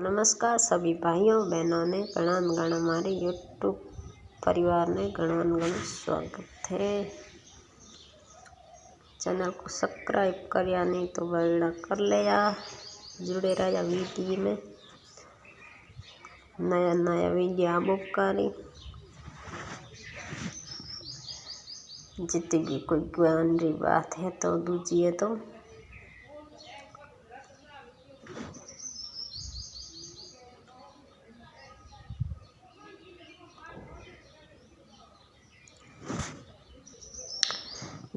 नमस्कार सभी भाइयों बहनों ने गणान गण हमारे यूट्यूब परिवार ने गणान गण स्वागत है। चैनल को सब्सक्राइब कर नहीं तो बड़ा कर लिया, जुड़े रहा वीडियो में नया नया वीडियो आप करी जितनी भी कोई ज्ञान की बात है तो दूजिए तो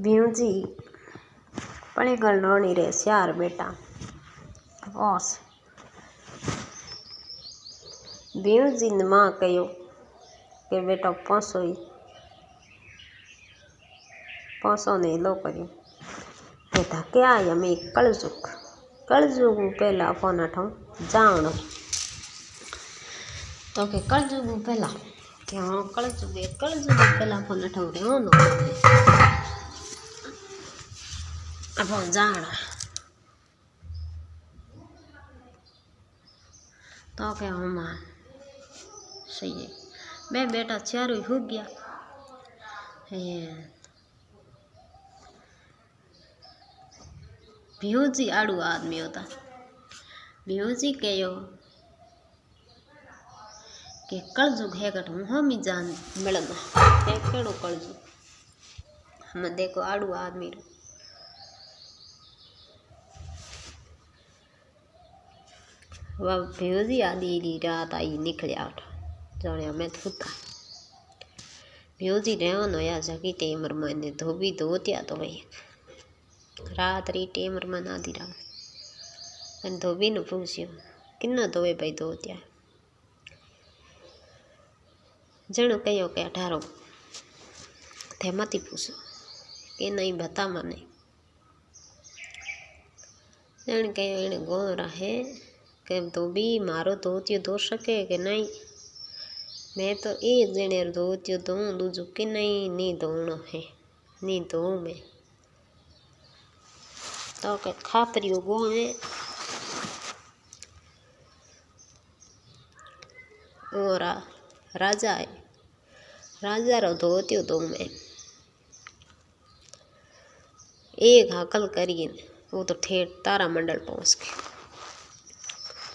भीम जी पड़े गल रोनी रे श्यार बेटा बॉस भीम जी ने माँ कहो कि बेटा पाँचों ने लो करो बेटा क्या आया मैं कलजुग पहला फोन अठो जावण तो के कलजुग पहला कि हाँ कलजुग पहला फोन अठो रे अब जाना तो क्या हूँ माँ सही है मैं बेटा चारों हो गया भीम जी आड़ू आदमी होता भीम जी कहो कि कलजुग है कट हूँ हम जान मिलना केड़ो कलजुग हम देखो आड़ू आदमी वह भीम आधी रात आई निकलिया जाने मैं थूता भीम जी रहो नया जगी टेमर मैंने धोबी धोतिया तो भाई रात री टेमर मन आधी रात धोबी ने पूछियो किन्ना धोवे भाई धोतिया जनो कहो के 18 थे मती पूछो कि नहीं बता मने जन कहो इने गोरा है के धोबी मारो धोतियो धो सके कि नहीं मैं तो एक जने धोतियो धोऊं दूजो कि नहीं धोनो है नहीं धोऊं मैं तो के खापरियो गोवे और राजा है राजा रो धोतियो धोऊं मैं एक हाकल करिए वो तो ठेठ तारा मंडल पहुंच गए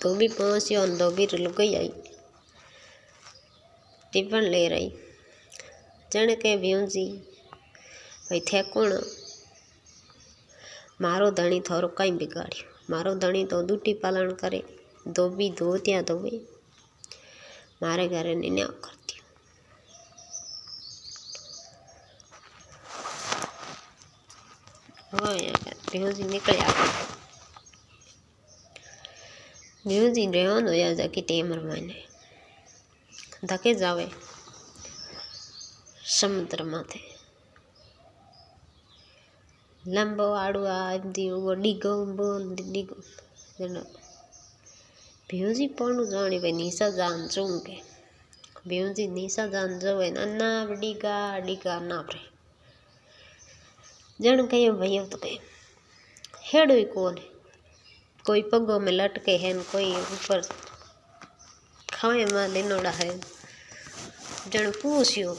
धोबी पहुंचियो धोबी लुगाई आई टिफन ले रही जन के भीम जी भाई थे कौन मारो धणी थोरो कई बिगाड़ियो मारो धणी तो दूटी पालन करे धोबी धोतिया धोवे मारे घरे न्या करती भीम जी निकलिया भीम जी रहो नया जाकी टेमर मैंने धके जावे समुद्र माथे लंबो आड़ू आदि वो डिगो जनो भीम जी पौनु जाने भाई निशा जान चूंगे भीम जी निशा जान जो ना डिगा ना परे जन कहो भैया तो कहे हेड़ो ही कौन है कोई पगों में लटके है कोई ऊपर खाए में लेनोड़ा है जन पूछियो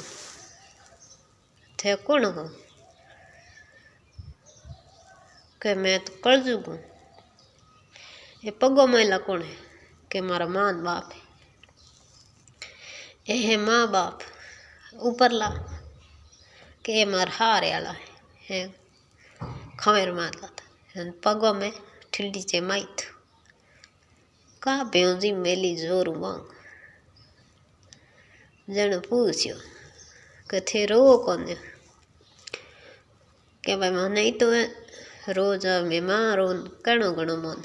थे कौन हो के मैं तो कलजुग हूँ ये पगो महिला कौन है के मारा माँ बाप है ये माँ बाप ऊपर ला के ये मार हारे वाला है खमेर मार लाता पगों में ठिल्ली चे माइत का भीम जी मेली जोर मांग जन पूछियो के थे रो कौन के भाई मां नहीं तो रोज मैं मां रो कणो गणो मन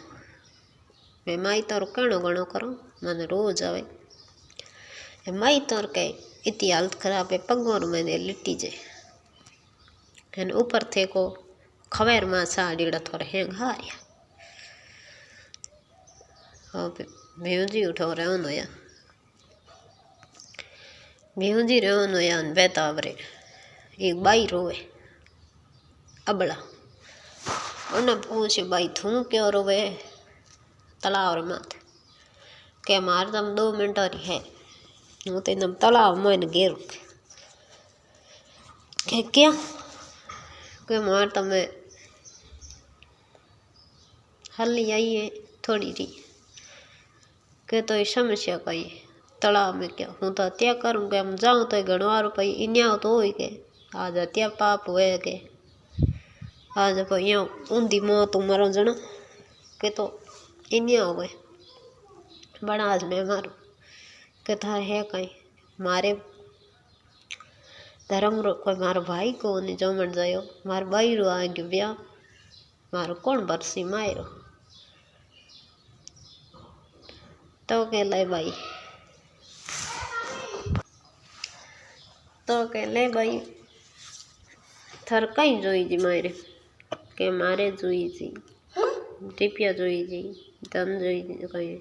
मैं माई तोर कणो गणो करो मन रोज आवे माई तोर के इतनी हालत खराब है पगोर मैंने लिट्टी जे एन ऊपर थे को खवेर मां साड़ीड़ा थोड़े हैंग हारिया भीम जी उठो रहो नया भीम जी रहो नया बेतावरे एक बाई रोवे अबला उन्हें पूछ भाई तू क्यों रोवे तालाब माथे के मार तम 2 मिनट और है हूँ तो एकदम तालाब में घेरू के क्या के मार तमें हल्ली आई है थोड़ी री के तो ये समस्या कई तालाब में क्या हूँ तो हत्या करूँ के हम जाऊँ तो घणवार पई इन्या तो हो के आज हत्या पाप हुए के आज पई यहाँ ऊंधी मौत मरो जन के तो इन्या हो गए बड़ा आज मैं मारू के थार है कहीं मारे धर्म रो कोई मारो भाई को नहीं जमण जायो मार भाई रो आ गयो ब्याह मारो कौन बरसी मायरो तो के ले भाई तो के ले भाई थर कहीं जोई जी मारे के मारे जोई जी टिपिया जोई जी धन जोई जी कहीं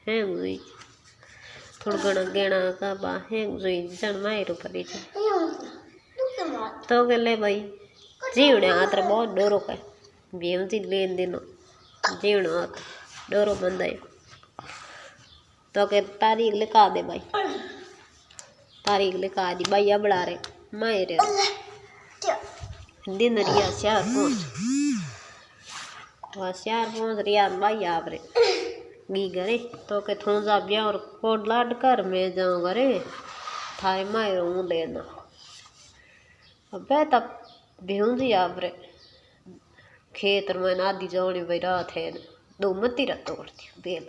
है जोई थोड़ा घना गेणा का बा है जोई जन मायरो पड़ी जी तो के ले भाई जीवने हाथ बहुत डोरो का भीम जी लेन देनो जीवने हाथ डोरो बंदाई तो के तारीख लिखा दे भाई तारीख लिखा दी भाई अबड़ा रे मायरे दिन रिया श्यार पहुंच रिया भाई आप रे गी घरे तो के थोड़ा जा ब्याह और कोड लाड कर मैं जाऊँ घरे थारे मायरो हूँ लेना अबे तब भेऊंजी आप रे खेत में आदि जाने भाई रात है 2 मतीरा तोड़ दी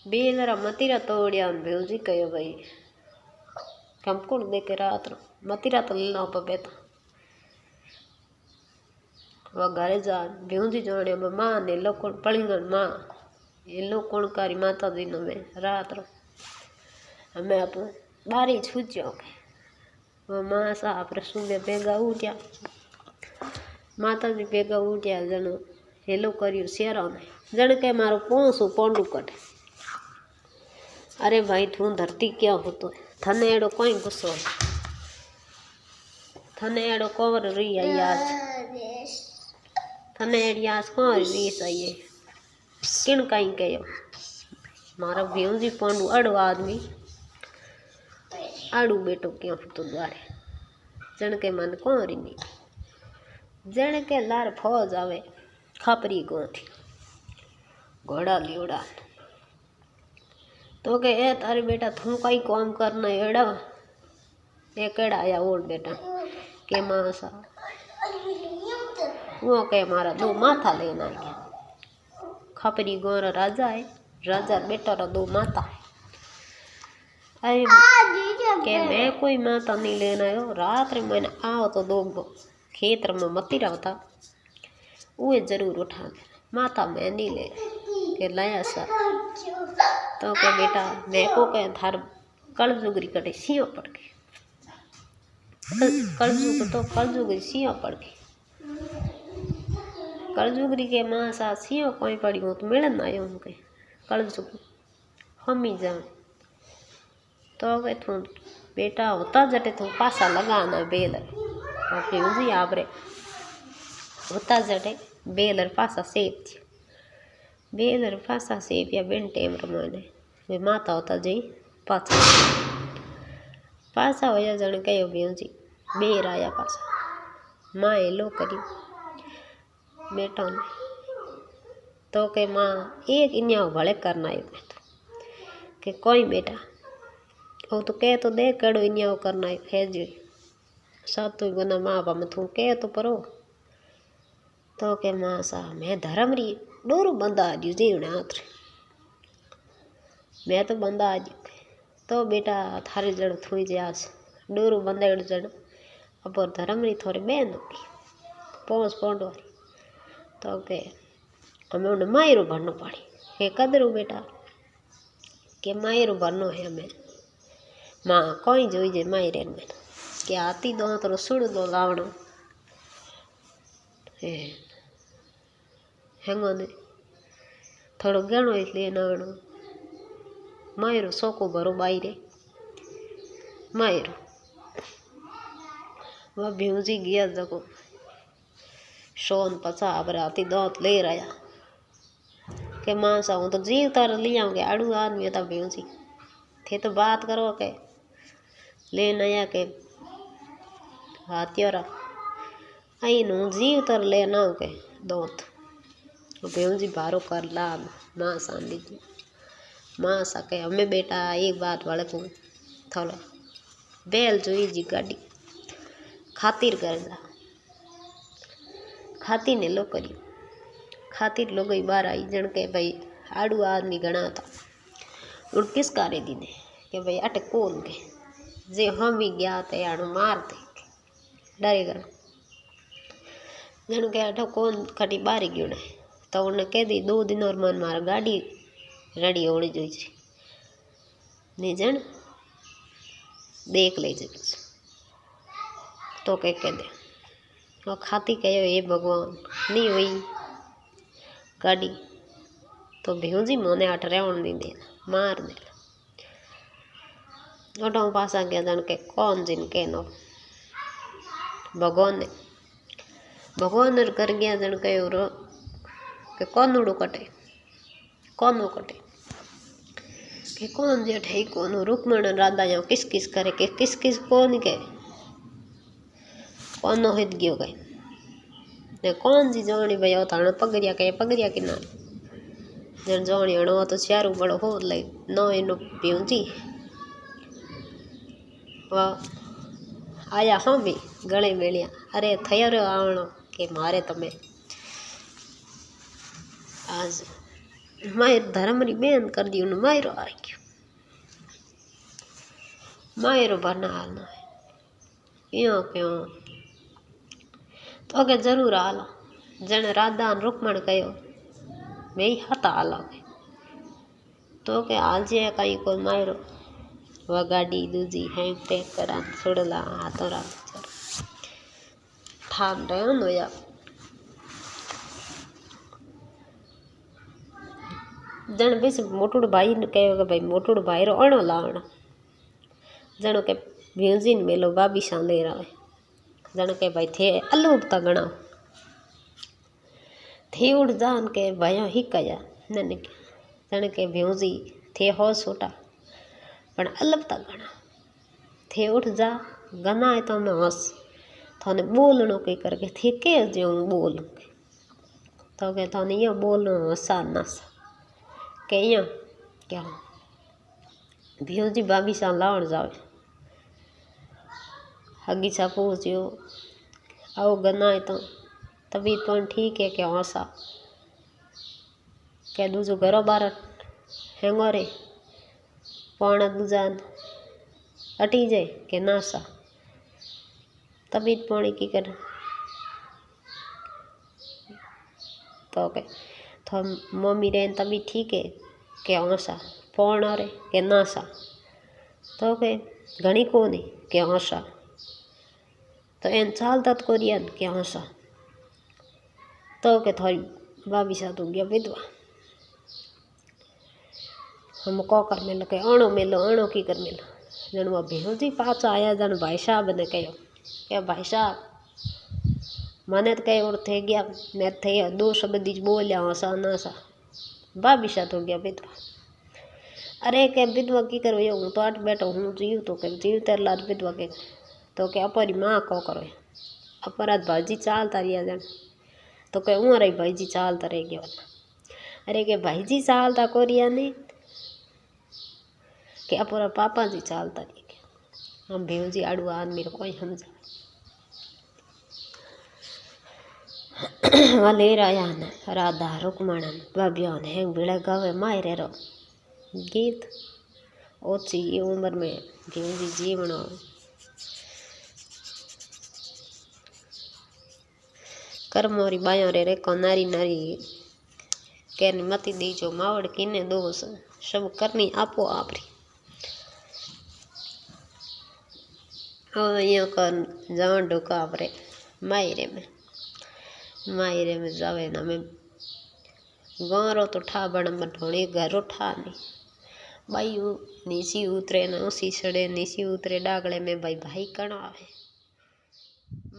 बेलरा मतीरा तोड़िया भेऊंजी कहो भाई कम को दे के रात मतीरा तो लेना पे तो वह घरे जा भेऊंजी जाने में माँ ने लोग पलिंगन माँ ये लोग कौन कारी माता जी में रात रो हमें आप बारी छूट जाओगे वह माँ साहब रे सुबह बेगा उठ्या माता जी बेगा उठ्या जन हेलो करियो शेरा में जन के मारो पोसू पोंडू कटे अरे भाई तू धरती क्या हो तो थने एड़ो कोई गुस्सो थने एड़ो कवर रही आई आज थने एड़ी आज कौन रही सही है किन कहीं कहो मारा भेऊंजी पोंडू अड़ो आदमी आड़ू बेटो क्यों तो द्वारे जन के मन कौन रही जन के लार फौज आवे खापरी गोथी घोड़ा लियोड़ा तो के ए तारे बेटा तू कई काम करना एड़ा ये केड़ा आया ओड बेटा के मां सा वो के मारा 2 माथा लेना है खापरी गोर राजा है राजा बेटा रा 2 माथा है अरे के मैं कोई माता नहीं लेना है रात रे मैंने आओ तो 2 खेतर में मती रहता वो जरूर उठा दे माता मैं नहीं ले के लाया सा तो के बेटा मैं को के थार कलजुगरी कटे सियो पड़ के कलजुगरी सियो पड़ के कलजुगरी के मां सा सियो कोई पड़ी हो तो मिलन आयो उनके कलजुग हम ही जान तो वे तू बेटा होता जटे तू पासा लगाना बेलर और जी आप रे होता जटे बेलर पासा सेप थी बेलर पासा सेप या बिन टेम रमाने वे माता होता जी पासा होया जन कहो भेऊ जी बेर आया पासा माँ लो करी बेटा ने तो के माँ एक इन्या भले करना है कि कोई बेटा वो तो कह तो दे कड़ो इन्या करना है जी सब तो बना माँ बाप में तू कह तो परो तो के माँ सा मैं धर्म री डोरू बंदा आज जीवने हाथ मैं तो बंदा आज तो बेटा थारी जड़ थोड़ी जे आज डोरू बंदा जड़ अब धर्म री थोड़ी बहन होगी पोस पोंड वाली तो के हमें उन्हें मायरो भरनो पड़ी के कदरू बेटा के मायरो भरनो है हमें माँ कोई जोई जे मायरे में के आती दो तो सुड़ दो लावणो हेंगो ने थोड़ो गणो इसलिए नावणो मायरो सोको भरो बाईरे मायरो वह भ्यूजी गया जको सोन पचा अब आती दांत ले रहा के मां सा हूँ तो जीव तर लिया के आड़ू आदमी था भेजी थे तो बात करो के ले नया के हाथियोरा आई नु जीव तर ले ना के दोत भेजी भारो कर ला मां सा लीजिए मां सा के हमें बेटा एक बात वाले को थोड़ा बेल जोई जी गाड़ी खातिर कर जा खाती ने लो करी खातिर लोग बार आई जन के भाई आड़ू आदमी घना था और किस कार्य दी ने कि भाई अटे कौन के जे हम भी गया थे आड़ू मार दे डरेगा जन के अटो कौन खटी बारी गयो ने तो उन्हें कह दी 2 दिन और मन मार गाड़ी रेडी होनी चाहिए नहीं जन देख ले तो कह दे और खाती कहो ये भगवान नहीं हुई गाड़ी तो भेजी मोने आठ रेवण दी दे मार दे ओटो पासा गया जन के कौन जिन के नो भगवान ने कर गया जन के कौन उड़ो कटे कौन कटे के कौन जेठ है कौन रुक्मण राधा यो किस किस करे के किस किस कौन के कौन हित गयो गए ने कौन जी जोणी भाई थाने पगरिया के ना जन जोणी हणो तो चारू बड़ो हो ले नो इनो प्यूजी वाह आया हम भी गले मेलिया अरे थयो रे आवणो के मारे तमे आज मायर धर्म री बेन कर दी उन मायरो आ गयो मायरो बना हालना यो क्यों तो के जरूर आलो जन राधा रुक्मण कहो मैं हता आलो तो के आज कहीं को मायरो वह गाड़ी दूजी हैंग पैक करा छोड़ला हाथों रा ठान रहे नो या जन बेस मोटूड़ भाई ने कहो भाई मोटूड़ भाई रो अणो लावण जनो के भींजीन मेलो बाबी सा ले रहा है जन के भाई थे अलूप तगणा थे उड़ जान के भयो ही कया नन के जन के भ्यूजी थे हो छोटा पण अलप तगणा थे उठ जा गना है तो मैं हंस थाने बोलनो कई करके थे के जो बोल तो के थाने ये बोलनो हंसा नस के या क्या भ्यूजी बाबी सा लावण जावे हगी सा पूछो आओ गना है तो तभी तो ठीक है क्या हंसा क्या दूजो घरों बार हैंगो रे पौना दूजा अटी जाए के नासा तभी पानी की कर तो के तो मम्मी रे तभी ठीक है क्या हंसा पौना रे के नासा तो के घनी को नहीं के हंसा तो एन चाल तत् कोरियन के हंसा तो के थोड़ी बाबी सा तो गया विधवा हम को कर मिल के अणो की कर मिलो जन वो भेजी पाचा आया जन भाई साहब ने कहो क्या भाई साहब मैंने तो कहे और थे गया मैं थे 2 शब्द बोलिया हंसा ना सा बाबी सा तो गया विधवा अरे के विधवा की करो ये हूँ तो आठ बैठो हूँ जीव तो के जीव तेर लाद विधवा के तो क्या अपरी माँ को करो अपराध भाईजी चालता रिया जन तो क्या ऊँ रही भाईजी चालता रह गया अरे के भाईजी चालता को रिया नहीं कि अपरा पापा जी चालता रह गया हम भेजी आड़ू आदमी रो कोई समझा वहाँ ले आया न राधा रुक्मण बाबिया ने हैंग बिड़े गावे मायरे रो गीत ओछी उम्र में भेजी जीवनो कर्मोरी बायो रे को नारी नारी कहनी मती दीजो मावड़ किने दोष सब करनी आपो आपरी यो कर जान ढोका आपरे मायरे में जावे ना मैं गारो तो ठा बण मठोणी घरो ठा नहीं भाई नीची उतरे ना उसी सड़े नीची उतरे डागले में भाई कण आवे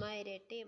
मायरे टेम